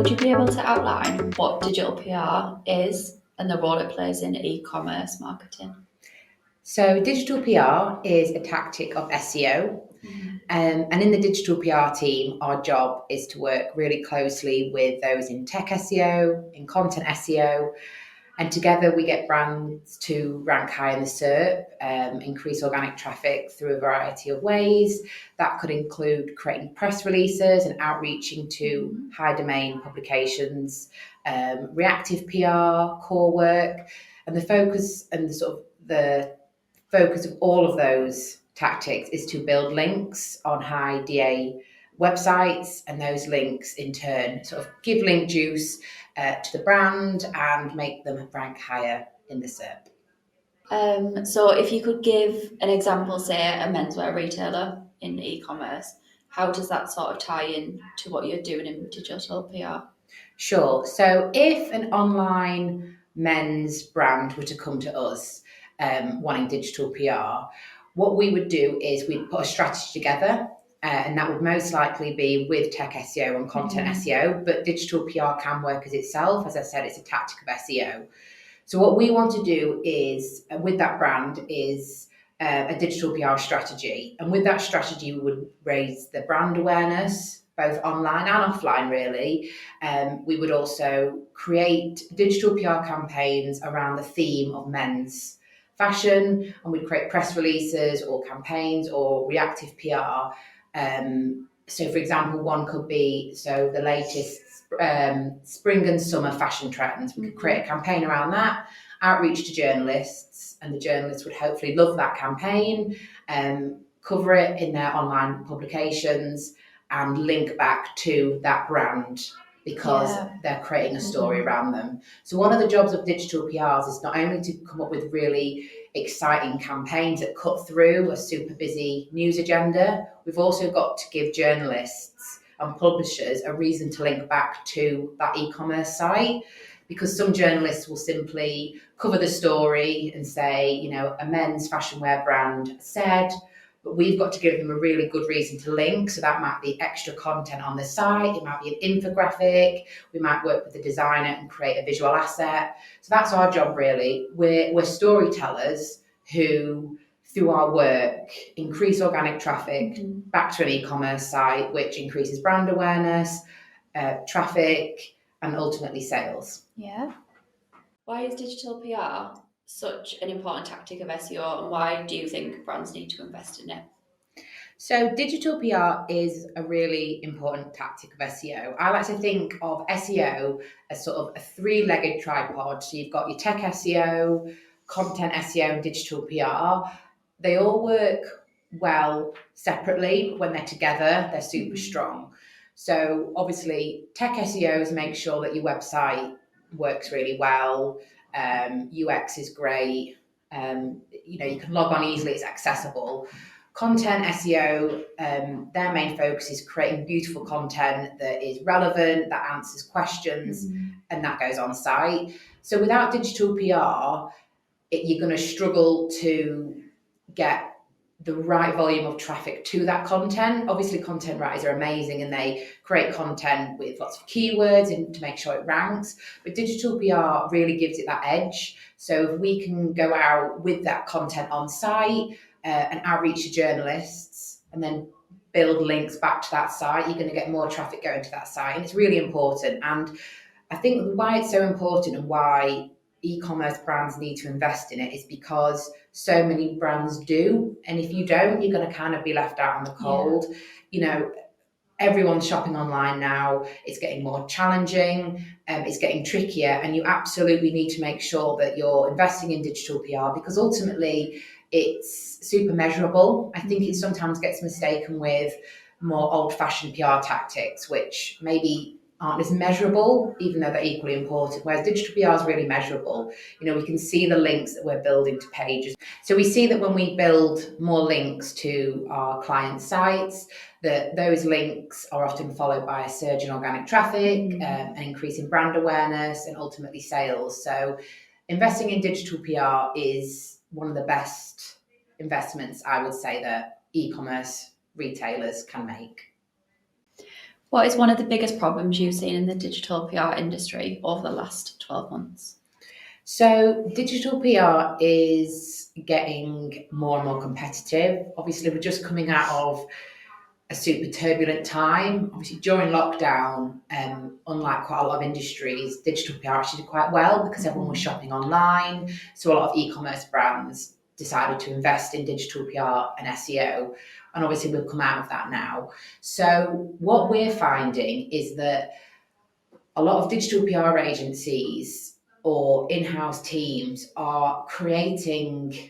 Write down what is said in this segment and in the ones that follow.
would you be able to outline what digital PR is and the role it plays in e-commerce marketing? So digital PR is a tactic of SEO. And in the digital PR team, our job is to work really closely with those in tech SEO, in content SEO, and together we get brands to rank high in the SERP, increase organic traffic through a variety of ways. That could include creating press releases and outreaching to high domain publications, reactive PR, core work, and the focus of all of those tactics is to build links on high DA websites, and those links in turn sort of give link juice to the brand and make them rank higher in the SERP. So if you could give an example, say a menswear retailer in e-commerce, how does that sort of tie in to what you're doing in digital PR? Sure. So if an online men's brand were to come to us wanting digital PR, what we would do is we'd put a strategy together, and that would most likely be with tech SEO and content SEO, but digital PR can work as itself. As I said, it's a tactic of SEO. So what we want to do is, with that brand, is a digital PR strategy. And with that strategy, we would raise the brand awareness, both online and offline, really. We would also create digital PR campaigns around the theme of men's fashion, and we'd create press releases or campaigns or reactive PR. So, for example, one could be the latest spring and summer fashion trends. We could create a campaign around that, outreach to journalists, and the journalists would hopefully love that campaign, cover it in their online publications, and link back to that brand because they're creating a story around them. So one of the jobs of digital PRs is not only to come up with really exciting campaigns that cut through a super busy news agenda, we've also got to give journalists and publishers a reason to link back to that e-commerce site, because some journalists will simply cover the story and say, a men's fashion wear brand said, but we've got to give them a really good reason to link. So that might be extra content on the site. It might be an infographic. We might work with the designer and create a visual asset. So that's our job, really. We're storytellers who, through our work, increase organic traffic back to an e-commerce site, which increases brand awareness, traffic, and ultimately sales. Yeah. Why is digital PR such an important tactic of SEO, and why do you think brands need to invest in it? So digital PR is a really important tactic of SEO. I like to think of SEO as sort of a three-legged tripod. So you've got your tech SEO, content SEO, and digital PR. They all work well separately, but when they're together, they're super strong. So obviously, tech SEOs make sure that your website works really well. UX is great. You can log on easily, it's accessible. Content SEO, their main focus is creating beautiful content that is relevant, that answers questions, and that goes on site. So without digital PR, you're going to struggle to get the right volume of traffic to that content. Obviously, content writers are amazing and they create content with lots of keywords and to make sure it ranks. But digital PR really gives it that edge. So if we can go out with that content on site and outreach to journalists and then build links back to that site, you're going to get more traffic going to that site. And it's really important. And I think why it's so important and why e-commerce brands need to invest in it is because so many brands do, and if you don't, you're going to kind of be left out on the cold. Everyone's shopping online now. It's getting more challenging, it's getting trickier, and you absolutely need to make sure that you're investing in digital PR because ultimately it's super measurable. I think it sometimes gets mistaken with more old-fashioned PR tactics, which maybe aren't as measurable, even though they're equally important, whereas digital PR is really measurable. We can see the links that we're building to pages. So we see that when we build more links to our client sites, that those links are often followed by a surge in organic traffic, an increase in brand awareness, and ultimately sales. So investing in digital PR is one of the best investments, I would say, that e-commerce retailers can make. What is one of the biggest problems you've seen in the digital PR industry over the last 12 months? So digital PR is getting more and more competitive. Obviously, we're just coming out of a super turbulent time. Obviously, during lockdown, unlike quite a lot of industries, digital PR actually did quite well because everyone was shopping online. So a lot of e-commerce brands decided to invest in digital PR and SEO. And obviously, we've come out of that now. So what we're finding is that a lot of digital PR agencies or in-house teams are creating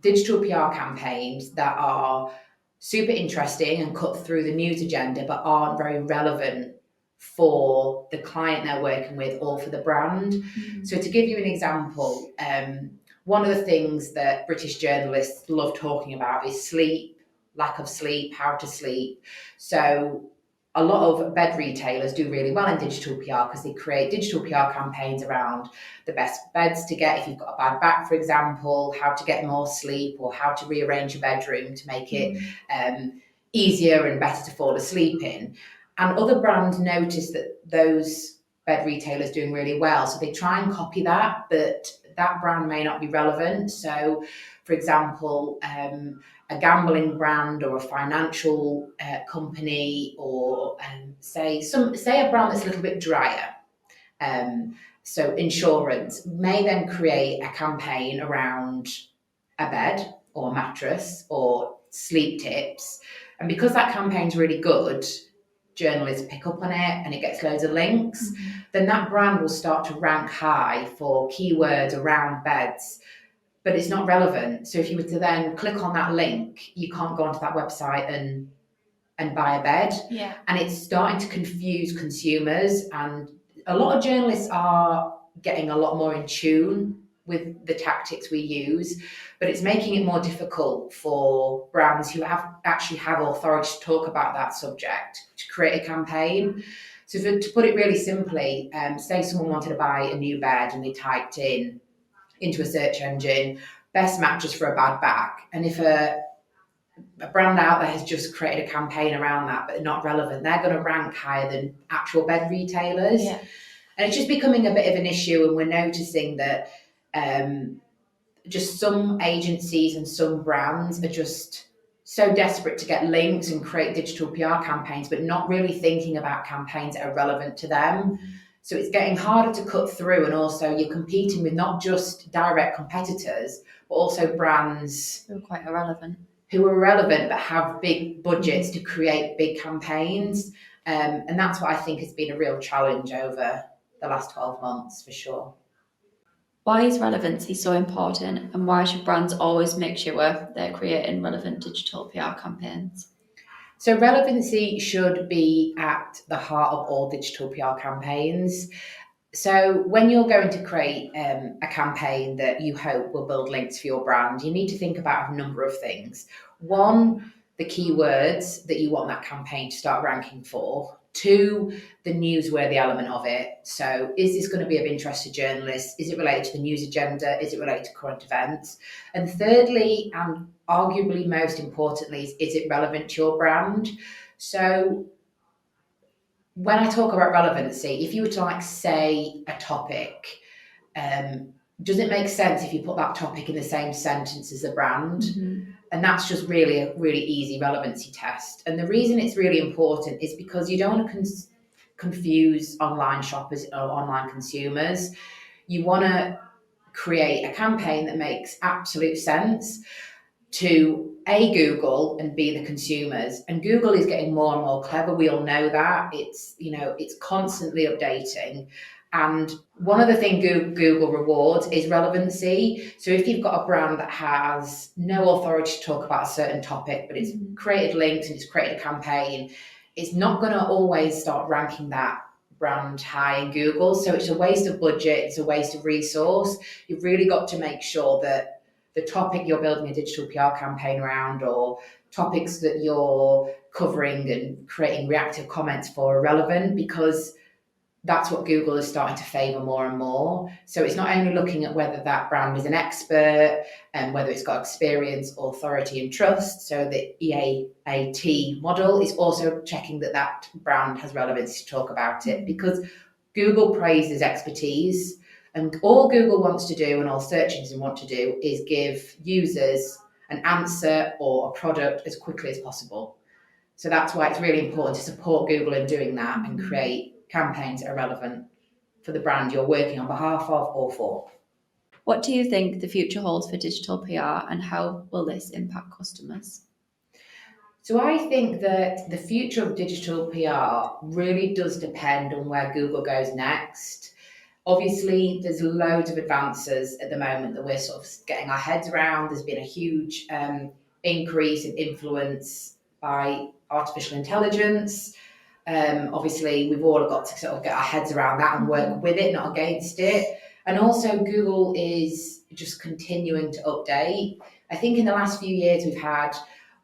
digital PR campaigns that are super interesting and cut through the news agenda, but aren't very relevant for the client they're working with or for the brand. Mm-hmm. So to give you an example, one of the things that British journalists love talking about is sleep, lack of sleep, how to sleep. So a lot of bed retailers do really well in digital PR because they create digital PR campaigns around the best beds to get if you've got a bad back, for example, how to get more sleep or how to rearrange your bedroom to make it easier and better to fall asleep in. And other brands notice that those bed retailers doing really well, so they try and copy that, but that brand may not be relevant. So, for example, a gambling brand or a financial company, or say a brand that's a little bit drier. So insurance may then create a campaign around a bed or a mattress or sleep tips, and because that campaign's really good, journalists pick up on it and it gets loads of links. Then that brand will start to rank high for keywords around beds, but it's not relevant. So if you were to then click on that link, you can't go onto that website and buy a bed. Yeah. And it's starting to confuse consumers. And a lot of journalists are getting a lot more in tune with the tactics we use, but it's making it more difficult for brands who actually have authority to talk about that subject to create a campaign. So to put it really simply, say someone wanted to buy a new bed and they typed into a search engine, best mattress for a bad back. And if a brand out there has just created a campaign around that, but not relevant, they're going to rank higher than actual bed retailers. Yeah. And it's just becoming a bit of an issue. And we're noticing that just some agencies and some brands are just so desperate to get links and create digital PR campaigns, but not really thinking about campaigns that are relevant to them. So it's getting harder to cut through, and also you're competing with not just direct competitors, but also brands who are quite irrelevant. Who are relevant but have big budgets to create big campaigns. And that's what I think has been a real challenge over the last 12 months, for sure. Why is relevancy so important, and why should brands always make sure they're creating relevant digital PR campaigns? So relevancy should be at the heart of all digital PR campaigns. So when you're going to create a campaign that you hope will build links for your brand, you need to think about a number of things. One, the keywords that you want that campaign to start ranking for. Two, the newsworthy element of it. So is this going to be of interest to journalists? Is it related to the news agenda? Is it related to current events? And thirdly, and arguably most importantly, is it relevant to your brand? So when I talk about relevancy, if you were to say a topic, does it make sense if you put that topic in the same sentence as the brand? Mm-hmm. And that's just really a really easy relevancy test. And the reason it's really important is because you don't want to confuse online shoppers or online consumers. You want to create a campaign that makes absolute sense to A, Google, and B, the consumers. And Google is getting more and more clever. We all know that. It's constantly updating. And one of the things Google rewards is relevancy. So if you've got a brand that has no authority to talk about a certain topic, but it's created links and it's created a campaign, it's not going to always start ranking that brand high in Google. So it's a waste of budget, it's a waste of resource. You've really got to make sure that the topic you're building a digital PR campaign around, or topics that you're covering and creating reactive comments for, are relevant, because that's what Google is starting to favour more and more. So it's not only looking at whether that brand is an expert and whether it's got experience, authority, and trust. So the EAT model is also checking that that brand has relevance to talk about it, because Google praises expertise, and all Google wants to do and all search engines want to do is give users an answer or a product as quickly as possible. So that's why it's really important to support Google in doing that and create campaigns that are relevant for the brand you're working on behalf of or for. What do you think the future holds for digital PR, and how will this impact customers? So I think that the future of digital PR really does depend on where Google goes next. Obviously, there's loads of advances at the moment that we're sort of getting our heads around. There's been a huge increase in influence by artificial intelligence. Obviously, we've all got to sort of get our heads around that and work with it, not against it. And also, Google is just continuing to update. I think in the last few years, we've had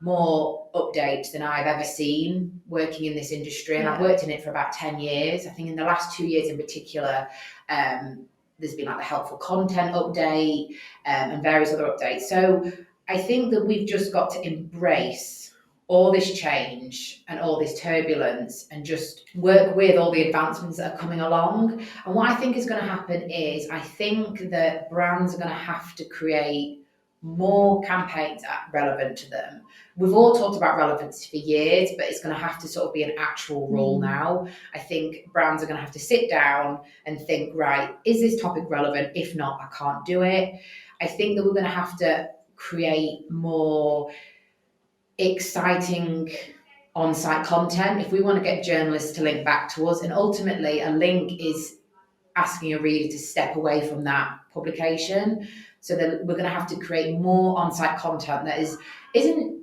more updates than I've ever seen working in this industry. And I've worked in it for about 10 years. I think in the last 2 years in particular, there's been like the helpful content update and various other updates. So I think that we've just got to embrace all this change and all this turbulence and just work with all the advancements that are coming along. And what I think is going to happen is I think that brands are going to have to create more campaigns that are relevant to them. We've all talked about relevance for years, but it's going to have to sort of be an actual rule now. I think brands are going to have to sit down and think, right, is this topic relevant? If not, I can't do it. I think that we're going to have to create more exciting on-site content if we want to get journalists to link back to us. And ultimately, a link is asking a reader to step away from that publication. So then we're going to have to create more on-site content that isn't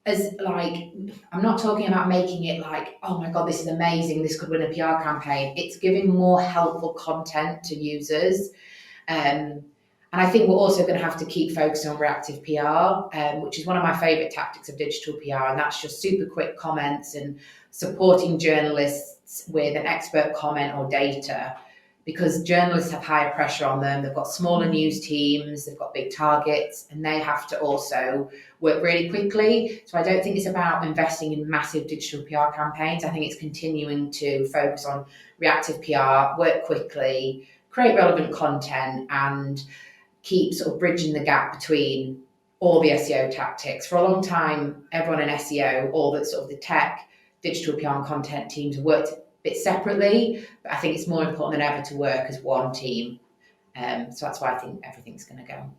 as like, I'm not talking about making it like, oh my God, this is amazing, this could win a PR campaign. It's giving more helpful content to users. And I think we're also going to have to keep focusing on reactive PR, which is one of my favourite tactics of digital PR. And that's just super quick comments and supporting journalists with an expert comment or data, because journalists have higher pressure on them. They've got smaller news teams, they've got big targets, and they have to also work really quickly. So I don't think it's about investing in massive digital PR campaigns. I think it's continuing to focus on reactive PR, work quickly, create relevant content, and keep sort of bridging the gap between all the SEO tactics. For a long time, everyone in SEO, all the sort of the tech, digital PR and content teams worked a bit separately, but I think it's more important than ever to work as one team. So that's why I think everything's going to go.